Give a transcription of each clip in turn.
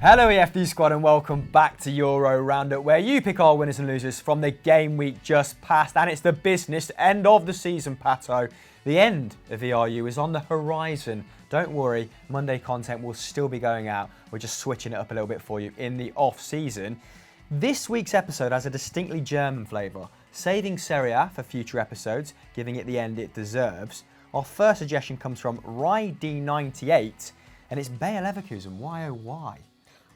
Hello EFD squad and welcome back to Euro Roundup, where you pick our winners and losers from the game week just passed. And it's the business end of the season, Pato. The end of ERU is on the horizon. Don't worry, Monday content will still be going out. We're just switching it up a little bit for you in the off-season. This week's episode has a distinctly German flavour, saving Serie A for future episodes, giving it the end it deserves. Our first suggestion comes from RyD98, and it's Bayer Leverkusen. Why oh why?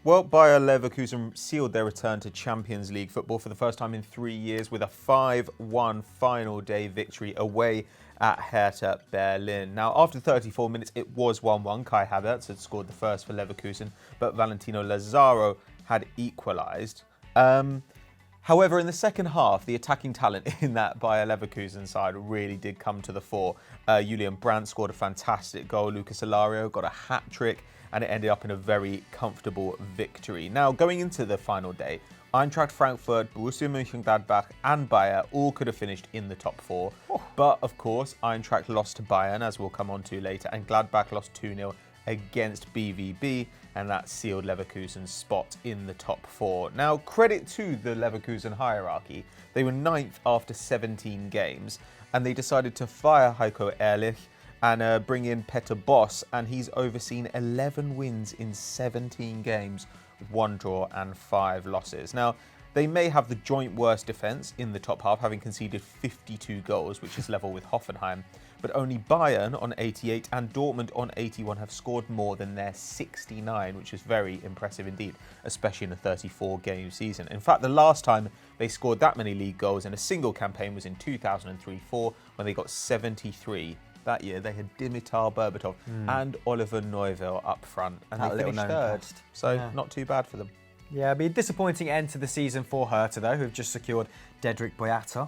Well, Bayer Leverkusen sealed their return to Champions League football for the first time in 3 years with a 5-1 final day victory away at Hertha Berlin. Now, after 34 minutes, it was 1-1. Kai Havertz had scored the first for Leverkusen, but Valentino Lazaro had equalised. However, in the second half, the attacking talent in that Bayer Leverkusen side really did come to the fore. Julian Brandt scored a fantastic goal. Lucas Alario got a hat-trick, and it ended up in a very comfortable victory. Now, going into the final day, Eintracht Frankfurt, Borussia Mönchengladbach and Bayer all could have finished in the top four. But, of course, Eintracht lost to Bayern, as we'll come on to later, and Gladbach lost 2-0 against BVB, and that sealed Leverkusen's spot in the top four. Now, credit to the Leverkusen hierarchy. They were 9th after 17 games, and they decided to fire Heiko Ehrlich and bring in Peter Bosz, and he's overseen 11 wins in 17 games, 1 draw and 5 losses. Now, they may have the joint worst defence in the top half, having conceded 52 goals, which is level with Hoffenheim, but only Bayern on 88 and Dortmund on 81 have scored more than their 69, which is very impressive indeed, especially in a 34-game season. In fact, the last time they scored that many league goals in a single campaign was in 2003-04, when they got 73. That year, they had Dimitar Berbatov and Oliver Neuville up front, and they finished third. So not too bad for them. Yeah, it'd be a disappointing end to the season for Hertha, though, who've just secured Dedrick Boyata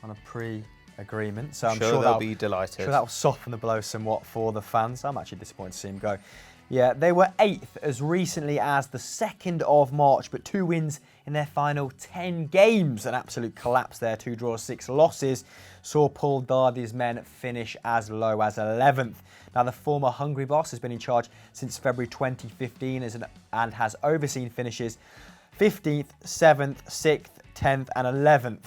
on a pre-agreement. So I'm sure they'll be delighted. Sure that will soften the blow somewhat for the fans. I'm actually disappointed to see him go. Yeah, they were 8th as recently as the 2nd of March, but 2 wins in their final 10 games. An absolute collapse there. 2 draws, 6 losses. Saw Paul Dardai's men finish as low as 11th. Now, the former Hungary boss has been in charge since February 2015 and has overseen finishes 15th, 7th, 6th, 10th and 11th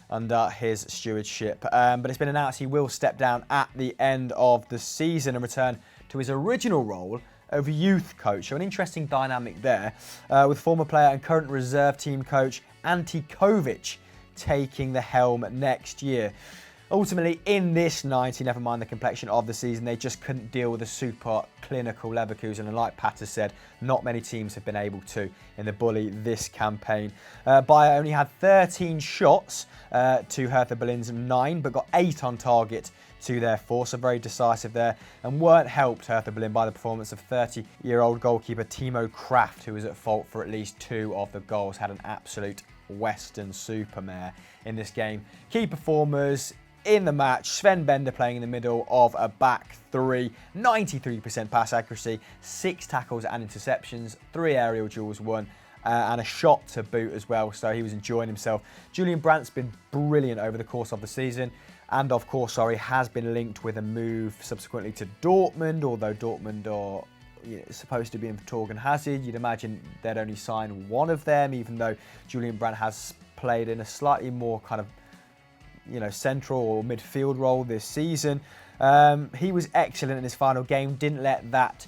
under his stewardship. But it's been announced he will step down at the end of the season and return to his original role of youth coach. So an interesting dynamic there, with former player and current reserve team coach Ante Kovic taking the helm next year. Ultimately, in this 90, never mind the complexion of the season, they just couldn't deal with a super clinical Leverkusen. And like Pat has said, not many teams have been able to in the bully this campaign. Bayer only had 13 shots to Hertha Berlin's 9, but got 8 on target to their 4, so very decisive there, and weren't helped, Hertha Berlin, by the performance of 30-year-old goalkeeper Timo Kraft, who was at fault for at least 2 of the goals. Had an absolute Western supermare in this game. Key performers in the match: Sven Bender playing in the middle of a back 3, 93% pass accuracy, 6 tackles and interceptions, 3 aerial duels won, and a shot to boot as well, so he was enjoying himself. Julian Brandt's been brilliant over the course of the season, and of course, has been linked with a move subsequently to Dortmund, although Dortmund are supposed to be in for Torgan Hazard. You'd imagine they'd only sign one of them, even though Julian Brandt has played in a slightly more kind of central or midfield role this season. He was excellent in his final game, didn't let that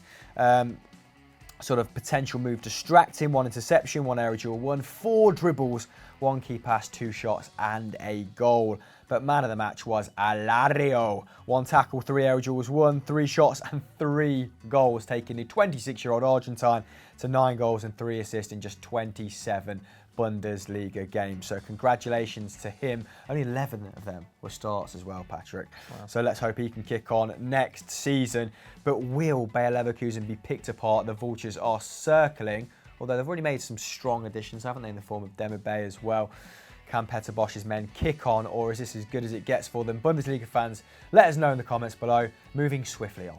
sort of potential move distract him. 1 interception, 1 aerial duel, 1, 4 dribbles, 1 key pass, 2 shots and a goal. But man of the match was Alario. 1 tackle, 3 aerial duels, 1, 3 shots and 3 goals, taking the 26-year-old Argentine to 9 goals and 3 assists in just 27 Bundesliga games. So congratulations to him. Only 11 of them were starts as well, Patrick. Wow. So let's hope he can kick on next season. But will Bayer Leverkusen be picked apart? The vultures are circling, although they've already made some strong additions, haven't they, in the form of Demirbay as well. Can Peter Bosz's men kick on, or is this as good as it gets for them? Bundesliga fans, let us know in the comments below. Moving swiftly on.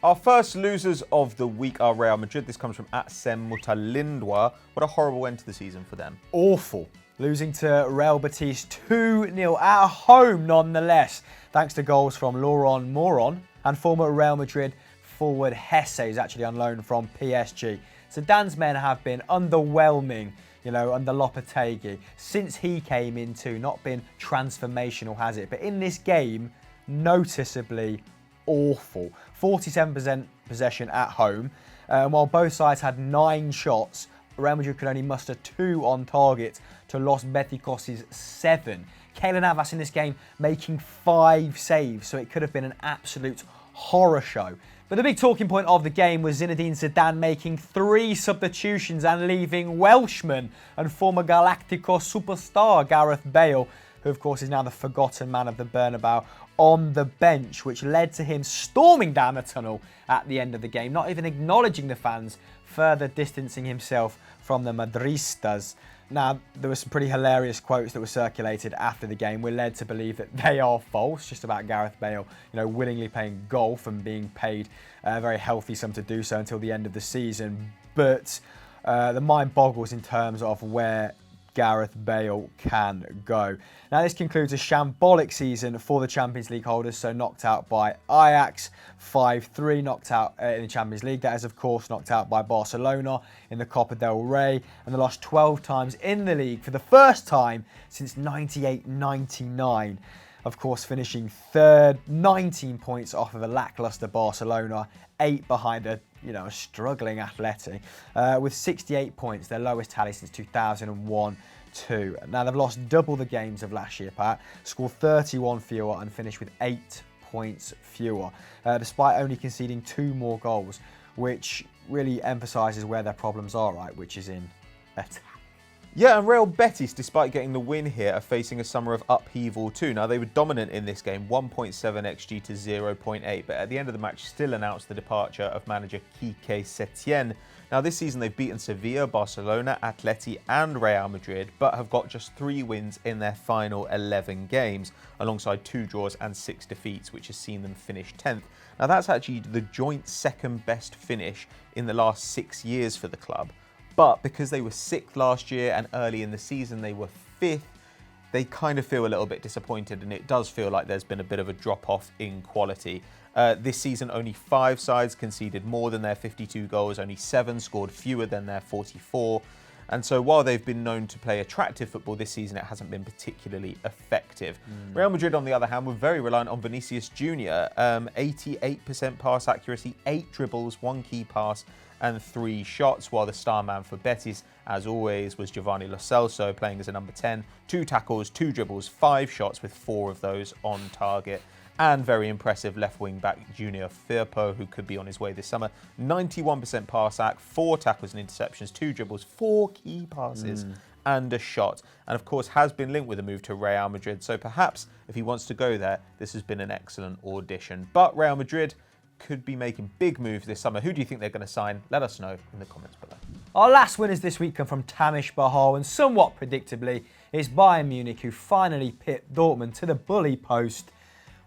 Our first losers of the week are Real Madrid. This comes from @Semmutalindwa. What a horrible end to the season for them. Awful. Losing to Real Betis 2-0 at home nonetheless, thanks to goals from Laurent Moron and former Real Madrid forward Hesse, who's actually on loan from PSG. Zidane's men have been underwhelming, under Lopetegui. Since he came in too, not been transformational, has it? But in this game, noticeably awful. 47% possession at home. While both sides had 9 shots, Real Madrid could only muster 2 on target to Los Beticos' 7. Kylian Mbappe in this game making 5 saves, so it could have been an absolute horror show. But the big talking point of the game was Zinedine Zidane making 3 substitutions and leaving Welshman and former Galacticos superstar Gareth Bale, who of course is now the forgotten man of the Bernabeu, on the bench, which led to him storming down the tunnel at the end of the game, not even acknowledging the fans, further distancing himself from the Madristas. Now, there were some pretty hilarious quotes that were circulated after the game. We're led to believe that they are false, just about Gareth Bale, willingly playing golf and being paid a very healthy sum to do so until the end of the season. But the mind boggles in terms of where Gareth Bale can go. Now, this concludes a shambolic season for the Champions League holders, so knocked out by Ajax 5-3, knocked out in the Champions League. That is, of course, knocked out by Barcelona in the Copa del Rey, and they lost 12 times in the league for the first time since 98-99. Of course, finishing third, 19 points off of a lacklustre Barcelona, 8 behind a struggling Atleti, with 68 points, their lowest tally since 2001-2. Now, they've lost double the games of last year, Pat, scored 31 fewer and finished with 8 points fewer, despite only conceding 2 more goals, which really emphasises where their problems are, right, which is in attack. Yeah, and Real Betis, despite getting the win here, are facing a summer of upheaval too. Now, they were dominant in this game, 1.7 XG to 0.8, but at the end of the match still announced the departure of manager Quique Setién. Now, this season they've beaten Sevilla, Barcelona, Atleti and Real Madrid, but have got just 3 wins in their final 11 games, alongside 2 draws and 6 defeats, which has seen them finish 10th. Now, that's actually the joint second best finish in the last 6 years for the club. But because they were 6th last year and early in the season they were 5th, they kind of feel a little bit disappointed, and it does feel like there's been a bit of a drop-off in quality. This season, only 5 sides conceded more than their 52 goals, only 7 scored fewer than their 44. And so while they've been known to play attractive football this season, it hasn't been particularly effective. Real Madrid, on the other hand, were very reliant on Vinicius Jr. 88% pass accuracy, 8 dribbles, 1 key pass and 3 shots, while the star man for Betis, as always, was Giovanni Lo Celso, playing as a number 10. 2 tackles, 2 dribbles, 5 shots, with 4 of those on target. And very impressive left wing back Junior Firpo, who could be on his way this summer. 91% pass ac, 4 tackles and interceptions, 2 dribbles, 4 key passes and a shot. And of course has been linked with a move to Real Madrid. So perhaps if he wants to go there, this has been an excellent audition. But Real Madrid could be making big moves this summer. Who do you think they're going to sign? Let us know in the comments below. Our last winners this week come from Tamish Bahal, and somewhat predictably, it's Bayern Munich who finally pit Dortmund to the bully post.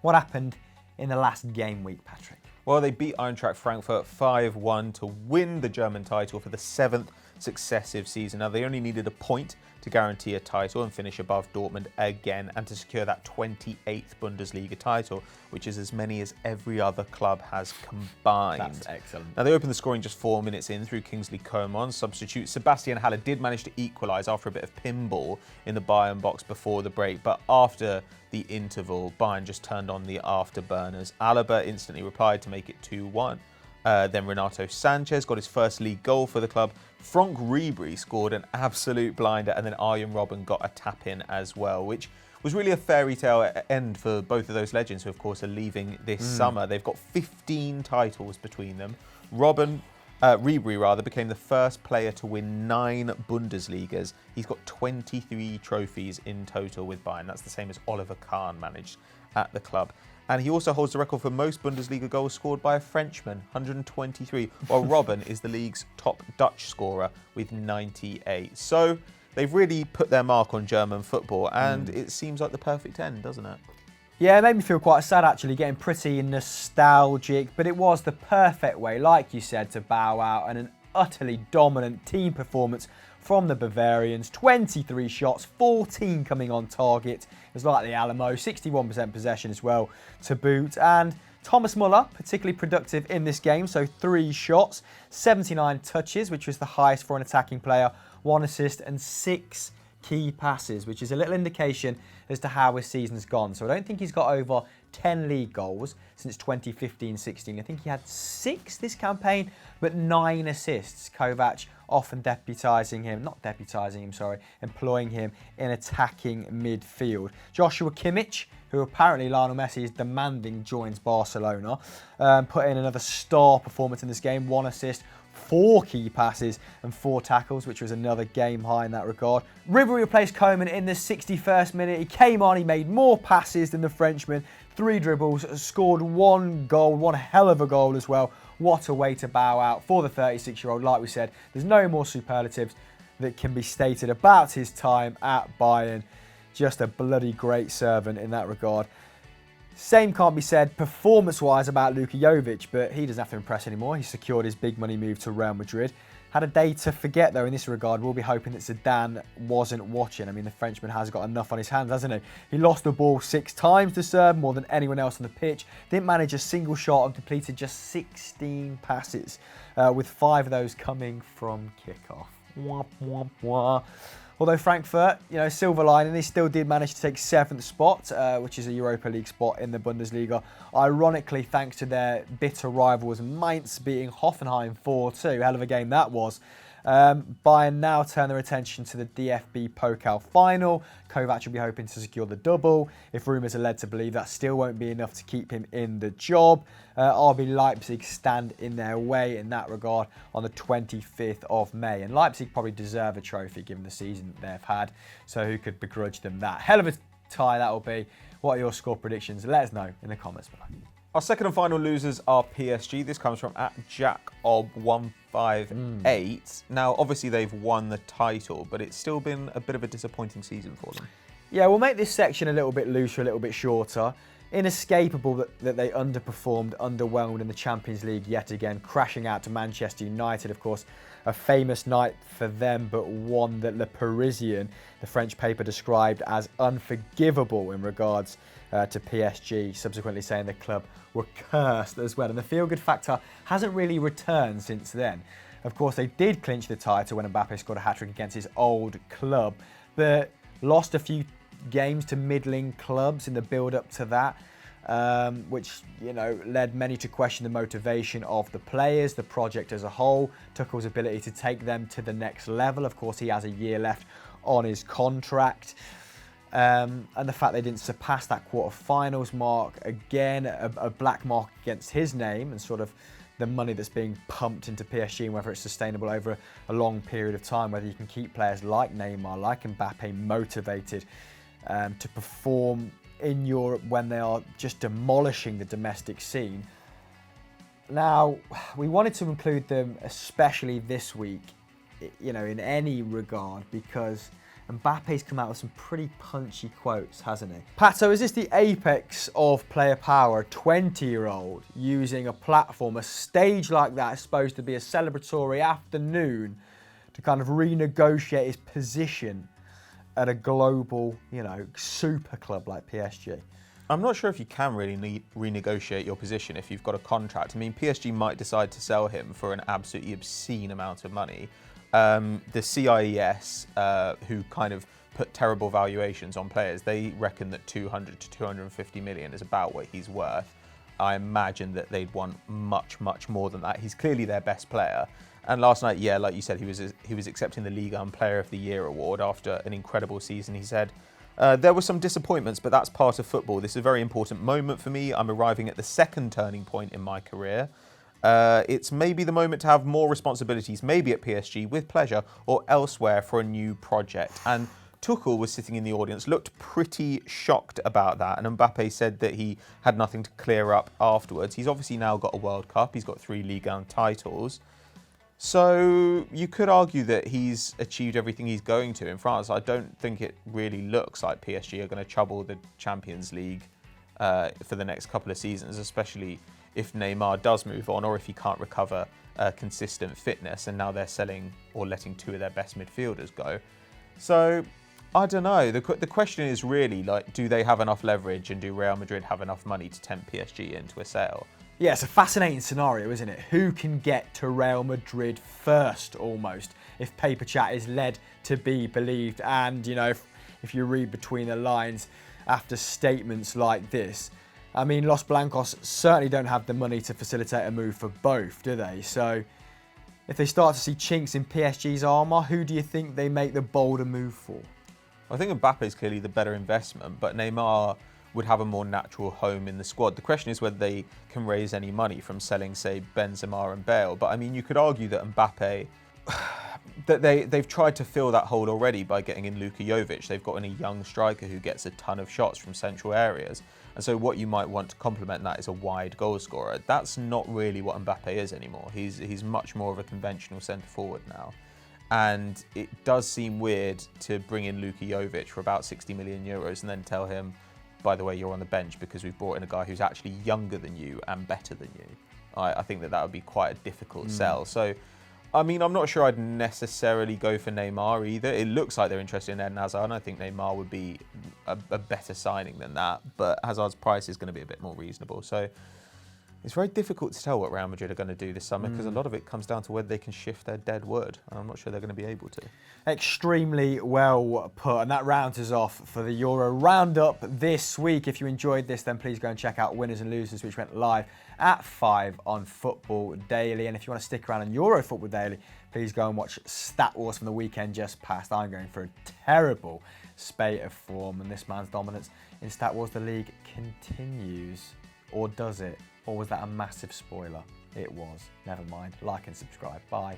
What happened in the last game week, Patrick? Well, they beat Eintracht Frankfurt 5-1 to win the German title for the 7th successive season. Now, they only needed a point to guarantee a title and finish above Dortmund again, and to secure that 28th Bundesliga title, which is as many as every other club has combined. That's excellent. Now, they opened the scoring just 4 minutes in through Kingsley Coman. Substitute Sebastian Haller did manage to equalise after a bit of pinball in the Bayern box before the break, but after the interval, Bayern just turned on the afterburners. Alaba instantly replied to make it 2-1. Then Renato Sanchez got his first league goal for the club. Franck Ribéry scored an absolute blinder, and then Arjen Robben got a tap in as well, which was really a fairy tale end for both of those legends, who of course are leaving this summer. They've got 15 titles between them. Ribéry became the first player to win 9 Bundesligas. He's got 23 trophies in total with Bayern. That's the same as Oliver Kahn managed at the club. And he also holds the record for most Bundesliga goals scored by a Frenchman, 123, while Robben is the league's top Dutch scorer with 98. So they've really put their mark on German football, and it seems like the perfect end, doesn't it? Yeah, it made me feel quite sad actually, getting pretty nostalgic, but it was the perfect way, like you said, to bow out, and an utterly dominant team performance from the Bavarians. 23 shots, 14 coming on target. It was like the Alamo, 61% possession as well to boot, and Thomas Muller, particularly productive in this game, so 3 shots, 79 touches, which was the highest for an attacking player, 1 assist and 6 key passes, which is a little indication as to how his season's gone. So I don't think he's got over 10 league goals since 2015-16. I think he had 6 this campaign, but 9 assists. Kovac often employing him in attacking midfield. Joshua Kimmich, who apparently Lionel Messi is demanding joins Barcelona, put in another star performance in this game, 1 assist, 4 key passes and 4 tackles, which was another game high in that regard. Ribery replaced Koeman in the 61st minute. He came on, he made more passes than the Frenchman, 3 dribbles, scored 1 goal, 1 hell of a goal as well. What a way to bow out for the 36-year-old. Like we said, there's no more superlatives that can be stated about his time at Bayern. Just a bloody great servant in that regard. Same can't be said performance-wise about Luka Jovic, but he doesn't have to impress anymore. He secured his big money move to Real Madrid. Had a day to forget, though, in this regard. We'll be hoping that Zidane wasn't watching. I mean, the Frenchman has got enough on his hands, hasn't he? He lost the ball 6 times to serve, more than anyone else on the pitch. Didn't manage a single shot and completed just 16 passes, with 5 of those coming from kickoff. Wah, wah, wah. Although Frankfurt, silver lining, they still did manage to take 7th spot, which is a Europa League spot in the Bundesliga. Ironically, thanks to their bitter rivals Mainz beating Hoffenheim 4-2. Hell of a game that was. Bayern now turn their attention to the DFB Pokal final. Kovac will be hoping to secure the double. If rumours are led to believe, that still won't be enough to keep him in the job. RB Leipzig stand in their way in that regard on the 25th of May. And Leipzig probably deserve a trophy given the season that they've had. So who could begrudge them that? Hell of a tie that will be. What are your score predictions? Let us know in the comments below. Our second and final losers are PSG. This comes from @JackOb158. Now, obviously, they've won the title, but it's still been a bit of a disappointing season for them. Yeah, we'll make this section a little bit looser, a little bit shorter. Inescapable that they underperformed, underwhelmed in the Champions League yet again, crashing out to Manchester United, of course. A famous night for them, but one that Le Parisien, the French paper, described as unforgivable in regards to PSG, subsequently saying the club were cursed as well. And the feel-good factor hasn't really returned since then. Of course, they did clinch the title when Mbappe scored a hat-trick against his old club, but lost a few games to middling clubs in the build-up to that, which led many to question the motivation of the players, the project as a whole, Tuchel's ability to take them to the next level. Of course, he has a year left on his contract. And the fact they didn't surpass that quarter-finals mark, again, a black mark against his name and sort of the money that's being pumped into PSG and whether it's sustainable over a long period of time, whether you can keep players like Neymar, like Mbappe motivated to perform in Europe when they are just demolishing the domestic scene. Now, we wanted to include them especially this week, in any regard, because Mbappe's come out with some pretty punchy quotes, hasn't he? Pato, is this the apex of player power? A 20-year-old using a platform, a stage like that is supposed to be a celebratory afternoon to kind of renegotiate his position at a global, super club like PSG? I'm not sure if you can really renegotiate your position if you've got a contract. I mean, PSG might decide to sell him for an absolutely obscene amount of money. The CIES, who kind of put terrible valuations on players, they reckon that 200 to 250 million is about what he's worth. I imagine that they'd want much, much more than that. He's clearly their best player. And last night, yeah, like you said, he was accepting the Ligue Player of the Year award after an incredible season. He said, there were some disappointments, but that's part of football. This is a very important moment for me. I'm arriving at the second turning point in my career. It's maybe the moment to have more responsibilities, maybe at PSG with pleasure or elsewhere for a new project. And Tuchel was sitting in the audience, looked pretty shocked about that. And Mbappe said that he had nothing to clear up afterwards. He's obviously now got a World Cup. He's got 3 Ligue 1 titles. So you could argue that he's achieved everything he's going to in France. I don't think it really looks like PSG are going to trouble the Champions League for the next couple of seasons, especially if Neymar does move on or if he can't recover consistent fitness, and now they're selling or letting 2 of their best midfielders go. So I don't know. The question is really, like, do they have enough leverage and do Real Madrid have enough money to tempt PSG into a sale? Yeah, it's a fascinating scenario, isn't it? Who can get to Real Madrid first, almost, if paper chat is led to be believed? And, you know, if you read between the lines after statements like this, I mean, Los Blancos certainly don't have the money to facilitate a move for both, do they? So if they start to see chinks in PSG's armour, who do you think they make the bolder move for? I think Mbappe is clearly the better investment, but Neymar would have a more natural home in the squad. The question is whether they can raise any money from selling, say, Benzema and Bale. But I mean, you could argue that Mbappe, that they've tried to fill that hole already by getting in Luka Jovic. They've got in a young striker who gets a ton of shots from central areas. And so what you might want to complement that is a wide goal scorer. That's not really what Mbappe is anymore. He's much more of a conventional centre forward now. And it does seem weird to bring in Luka Jovic for about 60 million euros and then tell him, by the way, you're on the bench because we've brought in a guy who's actually younger than you and better than you. I think that would be quite a difficult sell. So, I mean, I'm not sure I'd necessarily go for Neymar either. It looks like they're interested in Eden Hazard, and I think Neymar would be a better signing than that. But Hazard's price is going to be a bit more reasonable. So it's very difficult to tell what Real Madrid are going to do this summer because a lot of it comes down to whether they can shift their dead wood. And I'm not sure they're going to be able to. Extremely well put. And that rounds us off for the Euro Roundup this week. If you enjoyed this, then please go and check out Winners and Losers, which went live at 5 on Football Daily. And if you want to stick around on Euro Football Daily, please go and watch Stat Wars from the weekend just past. I'm going for a terrible spate of form, and this man's dominance in Stat Wars, the league, continues. Or does it? Or was that a massive spoiler? It was. Never mind. Like and subscribe. Bye.